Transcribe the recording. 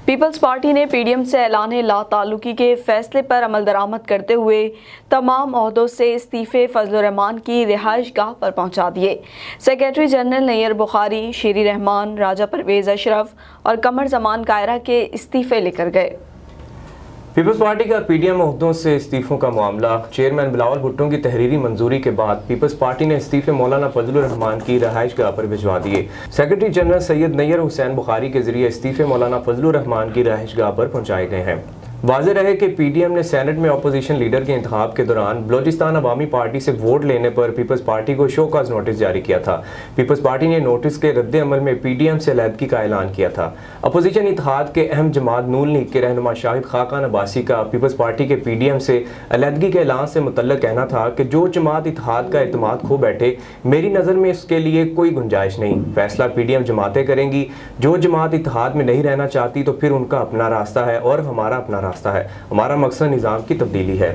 Peoples party نے P D M سے اعلان لا تعلقی کے فیصلے پر عمل درآمد کرتے ہوئے تمام عہدوں سے استعفے فضل الرحمان کی رہائش گاہ پر پہنچا دیے۔ سیکریٹری جنرل نیر بخاری، شیری رحمان، راجہ پرویز اشرف اور قمر زمان کائرہ کے استعفے لے کر گئے۔ پیپلز پارٹی کا پی ڈی ایم عہدوں سے استعفوں کا معاملہ چیئرمین بلاول بھٹو کی تحریری منظوری کے بعد پیپلز پارٹی نے استعفے مولانا فضل الرحمان کی رہائش گاہ پر بھجوا دیے۔ سیکریٹری جنرل سید نیر حسین بخاری کے ذریعے استعفے مولانا فضل الرحمان کی رہائش گاہ پر پہنچائے گئے ہیں۔ واضح رہے کہ پی ڈی ایم نے سینٹ میں اپوزیشن لیڈر کے انتخاب کے دوران بلوچستان عوامی پارٹی سے ووٹ لینے پر پیپلز پارٹی کو شو کاز نوٹس جاری کیا تھا۔ پیپلز پارٹی نے نوٹس کے رد عمل میں پی ڈی ایم سے علیحدگی کا اعلان کیا تھا۔ اپوزیشن اتحاد کے اہم جماعت نون لیگ کے رہنما شاہد خاقان عباسی کا پیپلز پارٹی کے پی ڈی ایم سے علیحدگی کے اعلان سے متعلق کہنا تھا کہ جو جماعت اتحاد کا اعتماد کھو بیٹھے، میری نظر میں اس کے لیے کوئی گنجائش نہیں۔ فیصلہ پی ڈی ایم جماعتیں کریں گی۔ جو جماعت اتحاد میں نہیں رہنا چاہتی تو پھر ان کا اپنا راستہ ہے اور ہمارا اپنا راستہ ہے۔ ہمارا مقصد نظام کی تبدیلی ہے۔